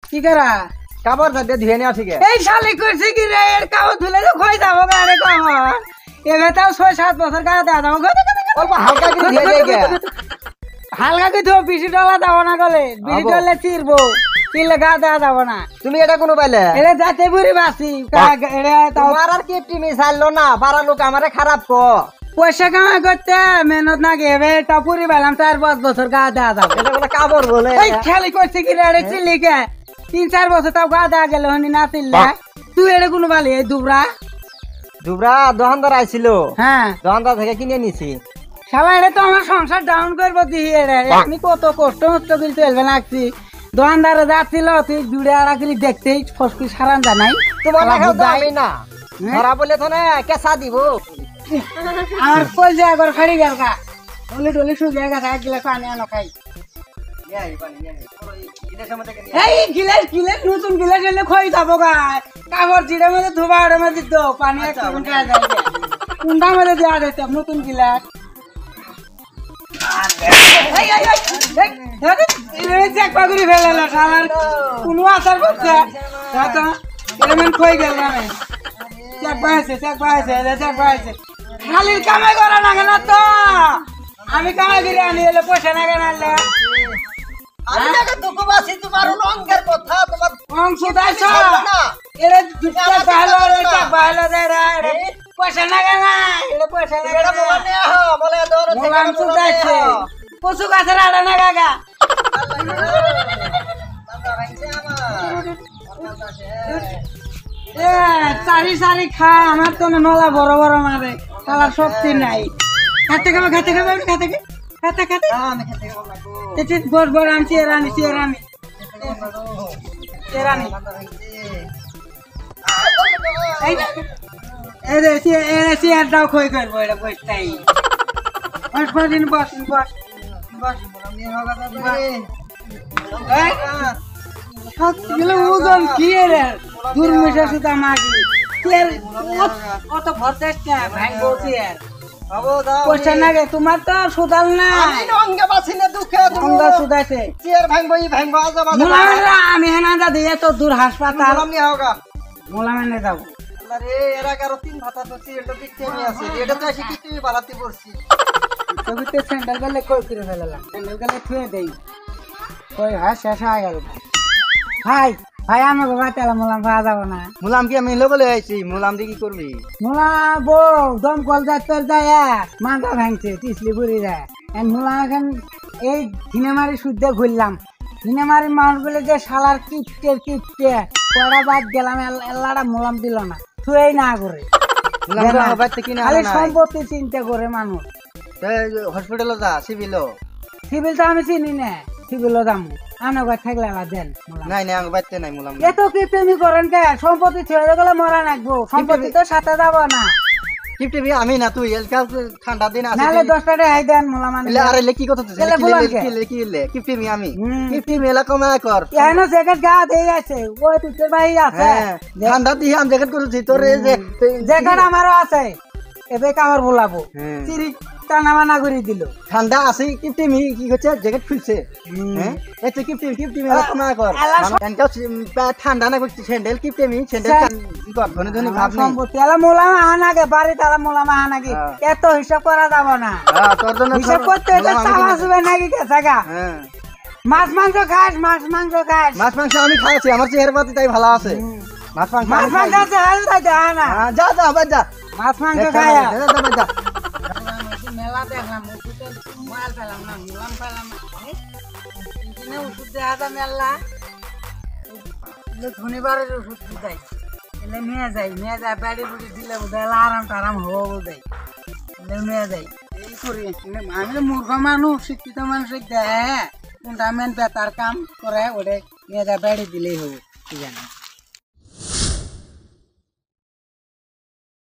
কি করা কাপড় ধরে ধুয়ে নেওয়া ঠিক এই শালি করছে কি রে এর কাপড় ধুলে তো খই যাবো গাড়ি কম এবার তাও 6-7 বছর গায়ে দেওয়া যাবো অল্প হালকা করে ধুয়ে দেয় হালকা কি তো বেশি ডলা যাবো না গলে বেশি ডলে চিরবো চিরলে গা দেওয়া যাবো না তুমি এটা কোনো পাইলে এটা যাতে বুড়ি বাসি এটা তাও তোমার আর কিপটি মিশাইলো না পাড়া লোক আমারে খারাপ কো পয়সা কামাই করতে মেহনত না গেবে তা পুরি পেলাম 4-5 বছর গা দেওয়া যাবে এটা বলে কাপড় বলে এই খালি করছে কি রে চিল্লি কে 3-4 বছর তাও গা দেওয়া গেল হনি না চিল্লা তুই এটা কোনো বালি এই দুবরা দোকানদার আইছিল হ্যাঁ দোকানদার থেকে কিনে নিছি সবাই এটা তো আমার সংসার ডাউন করবো দিহি আমি কত কষ্ট মষ্ট করে চলবে লাগছি দোকানদারে যাচ্ছিল তুই জুড়ে আড়া করে দেখতেই ফসকি সারান জানাই তোমার লাগাও দামি না ধরা বলে তো না কেসা দিব আমার কই যে একবার খাড়ি গেল গা টলি টলি শুকিয়ে গেছে 1 গ্লাস পানি আনো খাই এই গিলাস গিলাস নতুন গিলাস এলে খই যাবো গা কাপড় জিড়ে মধ্যে ধোবা ওর মধ্যে দো পানি এক ঘন্টা যায় কুন্ডা মধ্যে দেওয়া যেত নতুন গিলাস চেক পাগুড়ি ফেলে শালার কোনো আচার করছে খই গেল চেক পাইছে খালির কামাই করা না কেন তো আমি কামাই করে আনি এলে পয়সা না কেন আনলে পয়সা না কেন পয়সা পশু গাছের আড়া না গাগা সারি সারি খা আমার তো নলা বড় বড় মারে তালার শক্তি নাই খাতে খাবে খাতে খাবে খাতে খাতে খাতে বড় বড় আমি চেরানি চেয়ারটাও খই করবো এটা বসটাই বস ওজন কি রে দুর্মিশা সুতা মাগি কত ভরতে পয়সা না গে তোমার তো সুদাল না সুদাইছে আমি হেনা যা দিয়ে তো দূর হাসপাতাল মোলা মেনে যাবো স্যান্ডেল গেলে কই করে ফেলালাম স্যান্ডেল গেলে থুয়ে দেই কই হ্যাঁ শেষ হয়ে গেল ভাই ভাই আমার বাবা তেলা মোলাম পাওয়া যাবো না মুলাম কি আমি বলে আইছি মুলাম দিয়ে কি করবি মোলা বউ দম কল যাতে যায় মাথা ভাঙছে তিসলি ঘুরি যায় মোলাম এখন এই ধিনেমারি শুদ্ধ ঘুরলাম ধিনেমারি মানুষ বলে যে শালার কিপটে পড়া বাদ গেলাম এল্লাটা মোলাম দিল না থুয়েই না করে খালি সম্পত্তি চিন্তা করে মানুষ হসপিটালে যা সিভিল তো আমি চিনি না সিভিলও যাম আনা ঘর থাকলে দেন নাই নাই আমি বাইতে নাই মুলাম এত কি তুমি করেন কে সম্পত্তি ছেড়ে গেলে মরা নাকবো সম্পত্তি তো সাথে যাব না কিপটিবি আমি না তুই ঠান্ডা দিন আছে নালে 10 টাকা হাই দেন মোলা মানে আরে লে কি কথা তুই কি কিপটিবি আমি কিপটিবি এলা কমায় কর এনো জ্যাকেট গা দেই আছে ওই তুই ভাই আছে ঠান্ডা দিয়ে আমি জ্যাকেট করেছি তোর এই যে জ্যাকেট আমারও আছে এবে কামার বলাবো চিরি টানা মানা করে দিল ঠান্ডা আছে কিপটিমি কি হচ্ছে জ্যাকেট খুলছে হ্যাঁ এই তো কিপটিমি এলা কমায় কর এনকা ঠান্ডা না করছি স্যান্ডেল কিপটিমি স্যান্ডেল কি কর ধনে ধনে ভাব নাই সম্পত্তি এলা মোলাম আনাগে বাড়ি তালা মোলাম আনাগে এত হিসাব করা যাব না তোর জন্য হিসাব করতে এটা চাল আসবে নাকি কে জায়গা মাছ মাংস খাস মাছ মাংস আমি খাইছি আমার চেহারা পাতি তাই ভালো আছে মাছ মাংস আছে হাল দাইতে আনা যা যা মাছ মাংস খায়া যা মেলা দেখলাম ওষুধের মাল পেলাম না মোলাম পেলাম না কিনে ওষুধ দেখা যায় মেলা ধনীবারের ওষুধ দেয় এলে মেয়ে যায় বাড়ি বুড়ি দিলে বোধহয় আরাম টারাম হবো বোধহয় এলে মেয়ে যায় এই করি আমি মূর্খ মানুষ শিক্ষিত মানুষ দেয় কোনটা মেন বেতার কাম করে ওটা মেয়ে যায় বাড়ি দিলেই হবো কি জানি